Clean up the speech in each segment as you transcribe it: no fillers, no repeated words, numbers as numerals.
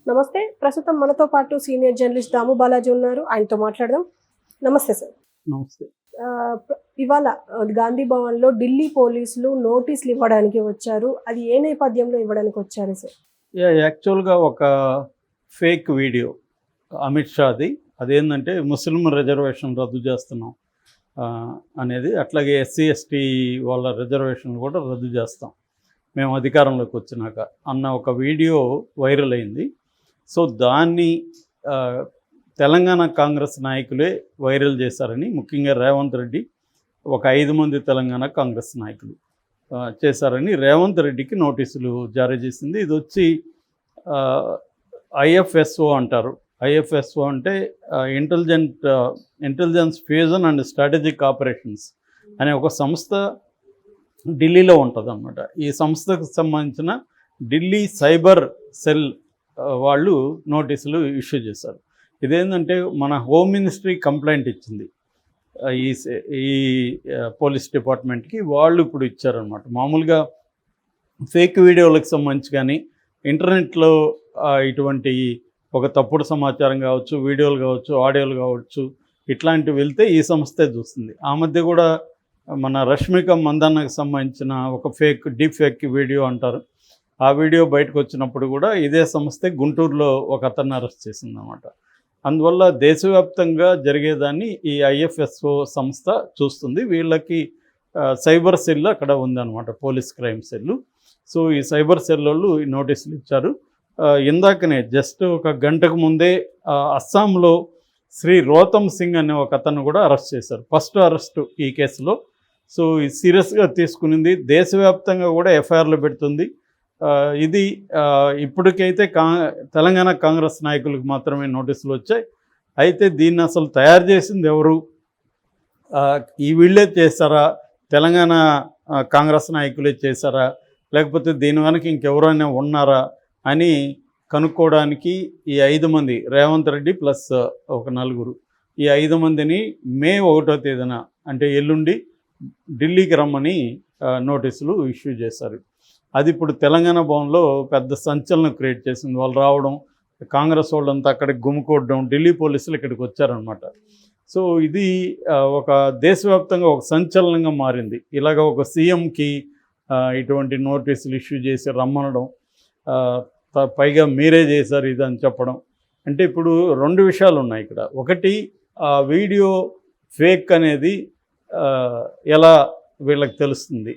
నమస్తే. ప్రస్తుతం మనతో పాటు సీనియర్ జర్నలిస్ట్ దాము బాలాజీ ఉన్నారు. ఆయనతో మాట్లాడదాం. నమస్తే సార్. నమస్తే. ఇవాళ గాంధీ భవన్‌లో ఢిల్లీ పోలీసులు నోటీసులు ఇవ్వడానికి వచ్చారు. అది ఏ నేపథ్యంలో ఇవ్వడానికి వచ్చారు సార్? యాక్చువల్గా ఒక ఫేక్ వీడియో అమిత్ షాది. అదేంటంటే ముస్లిం రిజర్వేషన్ రద్దు చేస్తున్నాం అనేది, అట్లాగే ఎస్సీ ఎస్టీ వాళ్ళ రిజర్వేషన్ కూడా రద్దు చేస్తాం మేము అధికారంలోకి వచ్చినాక అన్న ఒక వీడియో వైరల్ అయింది. సో దాన్ని తెలంగాణ కాంగ్రెస్ నాయకులే వైరల్ చేశారని, ముఖ్యంగా రేవంత్ రెడ్డి ఒక 5 మంది తెలంగాణ కాంగ్రెస్ నాయకులు చేశారని రేవంత్ రెడ్డికి నోటీసులు జారీ చేసింది. ఇది వచ్చి ఐఎఫ్ఎస్ఓ అంటారు. ఐఎఫ్ఎస్ఓ అంటే intelligence fusion and strategic operations అనే ఒక సంస్థ ఢిల్లీలో ఉంటుంది అన్నమాట. ఈ సంస్థకు సంబంధించిన ఢిల్లీ సైబర్ సెల్ వాళ్ళు నోటీసులు ఇష్యూ చేశారు. ఇదేంటంటే మన హోమ్ మినిస్ట్రీ కంప్లైంట్ ఇచ్చింది ఈ పోలీస్ డిపార్ట్మెంట్కి, వాళ్ళు ఇప్పుడు ఇచ్చారనమాట. మామూలుగా ఫేక్ వీడియోలకు సంబంధించి కానీ ఇంటర్నెట్లో ఇటువంటి ఒక తప్పుడు సమాచారం కావచ్చు, వీడియోలు కావచ్చు, ఆడియోలు కావచ్చు, ఇట్లాంటివి వెళ్తే ఈ సంస్థే చూస్తుంది. ఆ మధ్య కూడా మన రష్మిక మందన్నకు సంబంధించిన ఒక డీప్ ఫేక్ వీడియో అంటారు, ఆ వీడియో బయటకు వచ్చినప్పుడు కూడా ఇదే సంస్థే గుంటూరులో ఒక అతన్ని అరెస్ట్ చేసిందన్నమాట. అందువల్ల దేశవ్యాప్తంగా జరిగేదాన్ని ఈ ఐఎఫ్ఎస్ఓ సంస్థ చూస్తుంది. వీళ్ళకి సైబర్ సెల్ అక్కడ ఉందన్నమాట, పోలీస్ క్రైమ్ సెల్లు. సో ఈ సైబర్ సెల్ వాళ్ళు ఈ నోటీసులు ఇచ్చారు. ఇందాకనే జస్ట్ ఒక గంటకు ముందే అస్సాంలో శ్రీ రోతమ్ సింగ్ అనే ఒక అతను కూడా అరెస్ట్ చేశారు. ఫస్ట్ అరెస్టు ఈ కేసులో. సో ఇది సీరియస్గా తీసుకునింది, దేశవ్యాప్తంగా కూడా ఎఫ్ఐఆర్లు పెడుతుంది. ఇది ఇప్పటికైతే తెలంగాణ కాంగ్రెస్ నాయకులకు మాత్రమే నోటీసులు వచ్చాయి. అయితే దీన్ని అసలు తయారు చేసింది ఎవరు, ఈ వీళ్ళే చేశారా, తెలంగాణ కాంగ్రెస్ నాయకులే చేశారా, లేకపోతే దీని వెనక ఇంకెవరైనా ఉన్నారా అని కనుక్కోవడానికి ఈ 5 మంది, రేవంత్ రెడ్డి ప్లస్ ఒక 4, ఈ 5 మందిని మే 1వ తేదీన అంటే ఎల్లుండి ఢిల్లీకి రమ్మని నోటీసులు ఇష్యూ చేశారు. అది ఇప్పుడు తెలంగాణ భవన్లో పెద్ద సంచలనం క్రియేట్ చేసింది. వాళ్ళు రావడం, కాంగ్రెస్ వాళ్ళంతా అక్కడికి గుమికూడడం, ఢిల్లీ పోలీసులు ఇక్కడికి వచ్చారనమాట. సో ఇది ఒక దేశవ్యాప్తంగా ఒక సంచలనంగా మారింది. ఇలాగ ఒక సీఎంకి ఇటువంటి నోటీసులు ఇష్యూ చేసి రమ్మనడం, పైగా మీరే చేశారు ఇది అని చెప్పడం. అంటే ఇప్పుడు 2 విషయాలు ఉన్నాయి ఇక్కడ. ఒకటి, ఆ వీడియో ఫేక్ అనేది ఎలా వీళ్ళకి తెలుస్తుంది.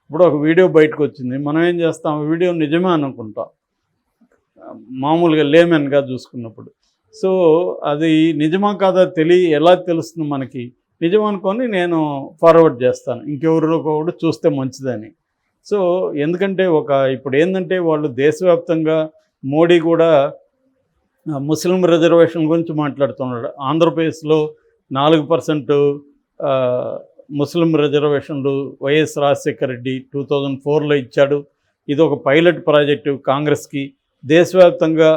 ఇప్పుడు ఒక వీడియో బయటకు వచ్చింది, మనం ఏం చేస్తాం, వీడియో నిజమే అనుకుంటాం మామూలుగా లేమెన్గా చూసుకున్నప్పుడు. సో అది నిజమా కాదా ఎలా తెలుస్తుంది మనకి? నిజం అనుకొని నేను ఫార్వర్డ్ చేస్తాను ఇంకెవరిలో కూడా చూస్తే మంచిదని. సో ఎందుకంటే ఇప్పుడు ఏంటంటే వాళ్ళు దేశవ్యాప్తంగా మోడీ కూడా ముస్లిం రిజర్వేషన్ గురించి మాట్లాడుతున్నాడు. ఆంధ్రప్రదేశ్లో 4% ముస్లిం రిజర్వేషన్లు వైఎస్ రాజశేఖర రెడ్డి 2004లో ఇచ్చాడు. ఇది ఒక పైలట్ ప్రాజెక్టు కాంగ్రెస్కి. దేశవ్యాప్తంగా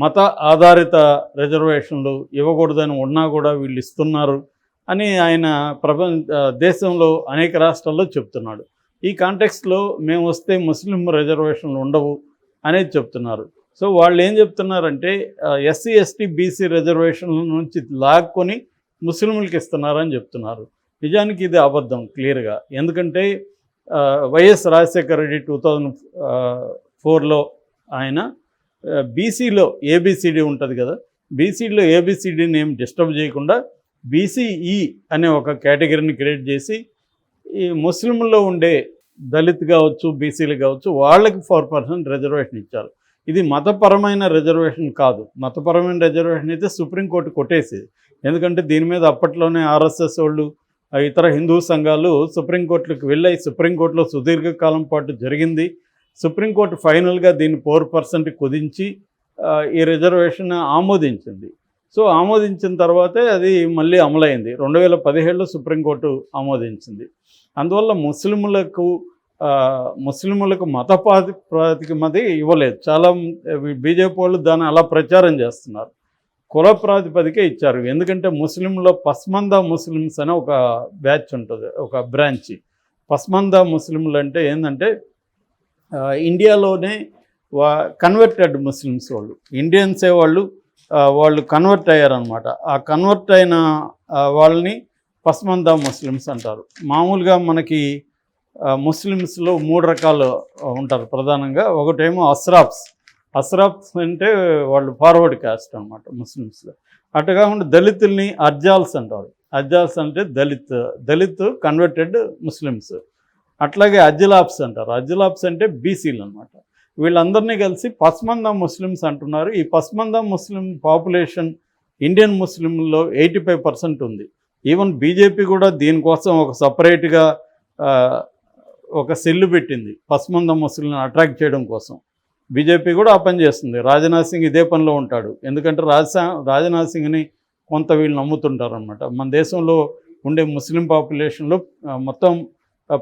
మత ఆధారిత రిజర్వేషన్లు ఇవ్వకూడదని ఉన్నా కూడా వీళ్ళు ఇస్తున్నారు అని ఆయన దేశంలో అనేక రాష్ట్రాల్లో చెప్తున్నాడు. ఈ కాంటెక్స్ట్లో మేము వస్తే ముస్లిం రిజర్వేషన్లు ఉండవు అనేది చెప్తున్నారు. సో వాళ్ళు ఏం చెప్తున్నారంటే ఎస్సీ ఎస్టీ బీసీ రిజర్వేషన్ల నుంచి లాక్కొని ముస్లింలకు ఇస్తున్నారని చెప్తున్నారు. నిజానికి ఇది అబద్ధం క్లియర్గా. ఎందుకంటే వైఎస్ రాజశేఖర రెడ్డి 2004లో ఆయన బీసీలో ఏబిసిడి ఉంటుంది కదా, బీసీలో ఏబిసిడిని ఏం డిస్టర్బ్ చేయకుండా బీసీఈ అనే ఒక కేటగిరీని క్రియేట్ చేసి ఈ ముస్లింల్లో ఉండే దళిత్ కావచ్చు, బీసీలు కావచ్చు, వాళ్ళకి 4% రిజర్వేషన్ ఇచ్చారు. ఇది మతపరమైన రిజర్వేషన్ కాదు. మతపరమైన రిజర్వేషన్ అయితే సుప్రీంకోర్టు కొట్టేసేది. ఎందుకంటే దీని మీద అప్పట్లోనే ఆర్ఎస్ఎస్ వాళ్ళు, ఇతర హిందూ సంఘాలు సుప్రీంకోర్టులకు వెళ్ళాయి. సుప్రీంకోర్టులో సుదీర్ఘకాలం పాటు జరిగింది. సుప్రీంకోర్టు ఫైనల్గా దీన్ని 4% కుదించి ఈ రిజర్వేషన్ ఆమోదించింది. సో ఆమోదించిన తర్వాతే అది మళ్ళీ అమలైంది. 2017లో సుప్రీంకోర్టు ఆమోదించింది. అందువల్ల ముస్లిములకు మత ప్రాతిపదిక ఇవ్వలేదు. చాలా బీజేపీ వాళ్ళు దాన్ని అలా ప్రచారం చేస్తున్నారు. కుల ప్రాతిపదికే ఇచ్చారు. ఎందుకంటే ముస్లింలో పస్మందా ముస్లిమ్స్ అనే ఒక బ్యాచ్ ఉంటుంది, ఒక బ్రాంచి. పస్మందా ముస్లింలు అంటే ఏంటంటే ఇండియాలోనే కన్వర్టెడ్ ముస్లిమ్స్ వాళ్ళు, ఇండియన్సే వాళ్ళు కన్వర్ట్ అయ్యారనమాట. ఆ కన్వర్ట్ అయిన వాళ్ళని పస్మందా ముస్లిమ్స్ అంటారు. మామూలుగా మనకి ముస్లిమ్స్లో 3 రకాలు ఉంటారు ప్రధానంగా. ఒకటేమో అస్రాఫ్స్ అంటే వాళ్ళు ఫార్వర్డ్ కాస్ట్ అనమాట ముస్లిమ్స్లో. అటు కాకుండా దళితుల్ని అర్జాల్స్ అంటారు. అర్జాల్స్ అంటే దళిత్ కన్వర్టెడ్ ముస్లిమ్స్. అట్లాగే అజ్లాబ్స్ అంటారు. అజ్లాబ్స్ అంటే బీసీలు అనమాట. వీళ్ళందరినీ కలిసి పస్మందా ముస్లిమ్స్ అంటున్నారు. ఈ పస్మందా ముస్లిం పాపులేషన్ ఇండియన్ ముస్లింలో 85% ఉంది. ఈవెన్ బీజేపీ కూడా దీనికోసం ఒక సపరేట్గా ఒక సెల్లు పెట్టింది పస్మందా ముస్లింలను అట్రాక్ట్ చేయడం కోసం. బీజేపీ కూడా ఆ పని చేస్తుంది. రాజ్నాథ్ సింగ్ ఇదే పనిలో ఉంటాడు. ఎందుకంటే రాజ్నాథ్ సింగ్ని కొంత వీళ్ళు నమ్ముతుంటారు అనమాట. మన దేశంలో ఉండే ముస్లిం పాపులేషన్లో మొత్తం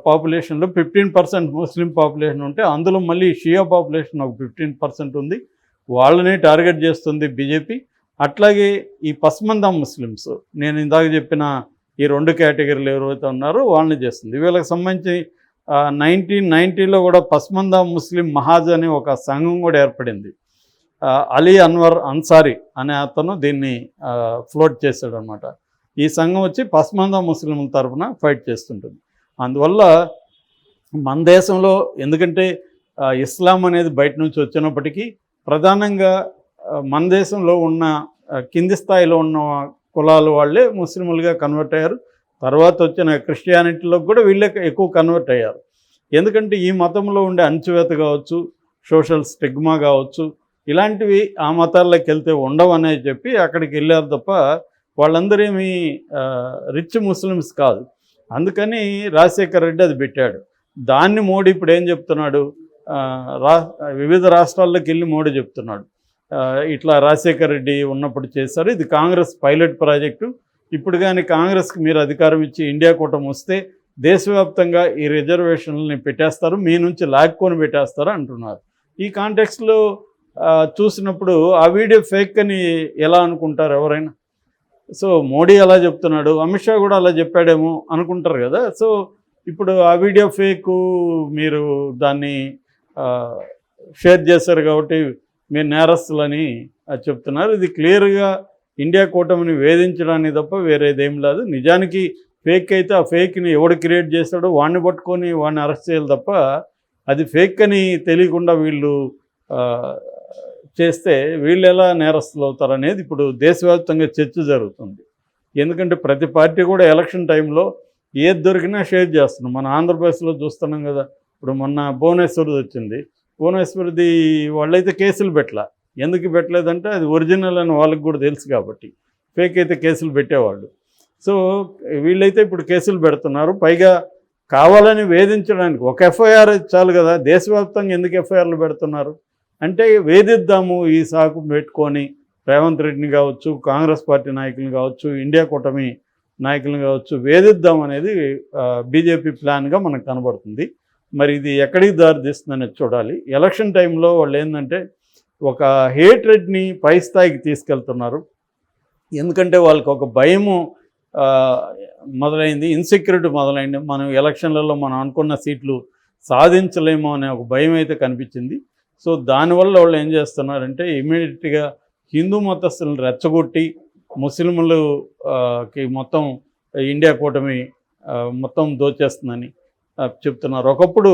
పాపులేషన్లో 15% ముస్లిం పాపులేషన్ ఉంటే అందులో మళ్ళీ షియా పాపులేషన్ ఒక 15% ఉంది. వాళ్ళని టార్గెట్ చేస్తుంది బీజేపీ. అట్లాగే ఈ పస్మందా ముస్లిమ్స్, నేను ఇందాక చెప్పిన ఈ 2 కేటగిరీలు ఎవరైతే ఉన్నారో వాళ్ళని చేస్తుంది. వీళ్ళకి సంబంధించి 1990లో కూడా పస్మందా ముస్లిం మహాజ్ అనే ఒక సంఘం కూడా ఏర్పడింది. అలీ అన్వర్ అన్సారీ అనే అతను దీన్ని ఫ్లోట్ చేశాడు అనమాట. ఈ సంఘం వచ్చి పస్మందా ముస్లింల తరఫున ఫైట్ చేస్తుంటుంది. అందువల్ల మన దేశంలో, ఎందుకంటే ఇస్లాం అనేది బయట నుంచి వచ్చినప్పటికీ ప్రధానంగా మన దేశంలో ఉన్న కింది స్థాయిలో ఉన్న కులాల వాళ్ళే ముస్లింలుగా కన్వర్ట్ అయ్యారు. తర్వాత వచ్చిన క్రిస్టియానిటీలో కూడా వీళ్ళే ఎక్కువ కన్వర్ట్ అయ్యారు. ఎందుకంటే ఈ మతంలో ఉండే అణచివేత కావచ్చు, సోషల్ స్టిగ్మా కావచ్చు, ఇలాంటివి ఆ మతాల్లోకి వెళ్తే ఉండవనే చెప్పి అక్కడికి వెళ్ళారు తప్ప వాళ్ళందరూ ఏమీ రిచ్ ముస్లిమ్స్ కాదు. అందుకని రాజశేఖర్ రెడ్డి అది పెట్టాడు. దాన్ని మోడీ ఇప్పుడు ఏం చెప్తున్నాడు, వివిధ రాష్ట్రాల్లోకి వెళ్ళి మోడీ చెప్తున్నాడు, ఇట్లా రాజశేఖర్ రెడ్డి ఉన్నప్పుడు చేశారు, ఇది కాంగ్రెస్ పైలట్ ప్రాజెక్టు, ఇప్పుడు కానీ కాంగ్రెస్కి మీరు అధికారం ఇచ్చి ఇండియా కూటమి వస్తే దేశవ్యాప్తంగా ఈ రిజర్వేషన్లని పెట్టేస్తారు, మీ నుంచి లాక్కొని పెట్టేస్తారు అంటున్నారు. ఈ కాంటెక్స్లో చూసినప్పుడు ఆ వీడియో ఫేక్ అని ఎలా అనుకుంటారు ఎవరైనా? సో మోడీ అలా చెప్తున్నాడు, అమిత్ షా కూడా అలా చెప్పాడేమో అనుకుంటారు కదా. సో ఇప్పుడు ఆ వీడియో ఫేకు, మీరు దాన్ని షేర్ చేశారు కాబట్టి మీరు నేరస్తులని చెప్తున్నారు. ఇది క్లియర్గా ఇండియా కూటమిని వేధించడానికి తప్ప వేరేదేం లేదు. నిజానికి ఫేక్ అయితే ఆ ఫేక్ని ఎవడు క్రియేట్ చేస్తాడో వాడిని పట్టుకొని వాడిని అరెస్ట్ చేయాలి తప్ప అది ఫేక్ అని తెలియకుండా వీళ్ళు చేస్తే వీళ్ళు ఎలా నేరస్తులు అవుతారనేది ఇప్పుడు దేశవ్యాప్తంగా చర్చ జరుగుతుంది. ఎందుకంటే ప్రతి పార్టీ కూడా ఎలక్షన్ టైంలో ఏది దొరికినా షేర్ చేస్తున్నాం. మన ఆంధ్రప్రదేశ్లో చూస్తున్నాం కదా. ఇప్పుడు మొన్న భువనేశ్వర్ది వచ్చింది. భువనేశ్వర్ది వాళ్ళైతే కేసులు పెట్టలా. ఎందుకు పెట్టలేదంటే అది ఒరిజినల్ అని వాళ్ళకి కూడా తెలుసు కాబట్టి. ఫేక్ అయితే కేసులు పెట్టేవాళ్ళు. సో వీళ్ళైతే ఇప్పుడు కేసులు పెడుతున్నారు. పైగా కావాలని వేధించడానికి ఒక ఎఫ్ఐఆర్ చాలు కదా. దేశవ్యాప్తంగా ఎందుకు ఎఫ్ఐఆర్లు పెడుతున్నారు అంటే వేధిద్దాము ఈ సాకు పెట్టుకొని రేవంత్ రెడ్డిని కావచ్చు, కాంగ్రెస్ పార్టీ నాయకులను కావచ్చు, ఇండియా కూటమి నాయకులను కావచ్చు, వేధిద్దాం అనేది బీజేపీ ప్లాన్గా మనకు కనబడుతుంది. మరి ఇది ఎక్కడికి దారితీస్తుందనేది చూడాలి. ఎలక్షన్ టైంలో వాళ్ళు ఏంటంటే ఒక హేట్రెడ్ని పై స్థాయికి తీసుకెళ్తున్నారు. ఎందుకంటే వాళ్ళకి ఒక భయము మొదలైంది, ఇన్సెక్యూరిటీ మొదలైంది. మనం ఎలక్షన్లలో మనం అనుకున్న సీట్లు సాధించలేమో అనే ఒక భయం అయితే కనిపించింది. సో దానివల్ల వాళ్ళు ఏం చేస్తున్నారంటే ఇమీడియట్గా హిందూ మతస్థులను రెచ్చగొట్టి ముస్లింలకి మొత్తం ఇండియా కూటమి మొత్తం దోచేస్తుందని చెప్తున్నారు. ఒకప్పుడు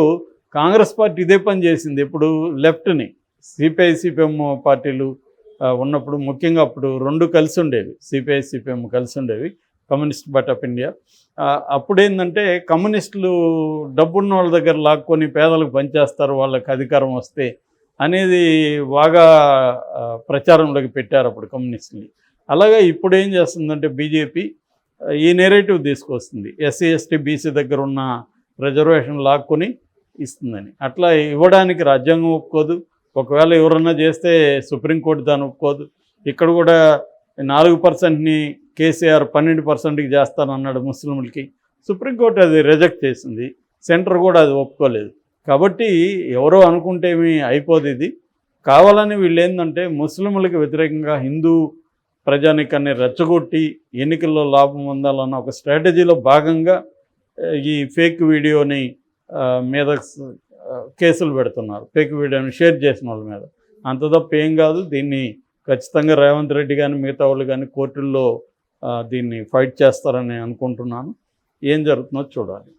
కాంగ్రెస్ పార్టీ ఇదే పని చేసింది. ఇప్పుడు లెఫ్ట్ని సిపిఐ సిపిఎం పార్టీలు ఉన్నప్పుడు, ముఖ్యంగా అప్పుడు 2 కలిసి ఉండేవి, సిపిఐ సిపిఎం కలిసి ఉండేవి, కమ్యూనిస్ట్ పార్టీ ఆఫ్ ఇండియా. అప్పుడేంటంటే కమ్యూనిస్టులు డబ్బున్న వాళ్ళ దగ్గర లాక్కొని పేదలకు పనిచేస్తారు వాళ్ళకి అధికారం వస్తే అనేది బాగా ప్రచారంలోకి పెట్టారు అప్పుడు కమ్యూనిస్టుని. అలాగే ఇప్పుడు ఏం చేస్తుందంటే బీజేపీ ఈ నెరేటివ్ తీసుకొస్తుంది, ఎస్సీ ఎస్టీ బీసీ దగ్గర ఉన్న రిజర్వేషన్ లాక్కొని ఇస్తుందని. అట్లా ఇవ్వడానికి రాజ్యాంగం ఒప్పుకోదు. ఒకవేళ ఎవరన్నా చేస్తే సుప్రీంకోర్టు దాన్ని ఒప్పుకోదు. ఇక్కడ కూడా 4%ని కేసీఆర్ 12%కి చేస్తానన్నాడు ముస్లింలకి. సుప్రీంకోర్టు అది రిజెక్ట్ చేసింది. సెంటర్ కూడా అది ఒప్పుకోలేదు. కాబట్టి ఎవరో అనుకుంటే ఏమీ అయిపోదు. ఇది కావాలని వీళ్ళు ఏంటంటే ముస్లింలకు వ్యతిరేకంగా హిందూ ప్రజానికాన్ని రెచ్చగొట్టి ఎన్నికల్లో లాభం పొందాలన్న ఒక స్ట్రాటజీలో భాగంగా ఈ ఫేక్ వీడియోని మీద కేసులు పెడుతున్నారు ఫేక్ వీడియోని షేర్ చేసిన వాళ్ళ మీద. అంత తప్ప ఏం కాదు. దీన్ని ఖచ్చితంగా రేవంత్ రెడ్డి కానీ మిగతా వాళ్ళు కానీ కోర్టుల్లో దీన్ని ఫైట్ చేస్తారని అనుకుంటున్నాను. ఏం జరుగుతుందో చూడాలి.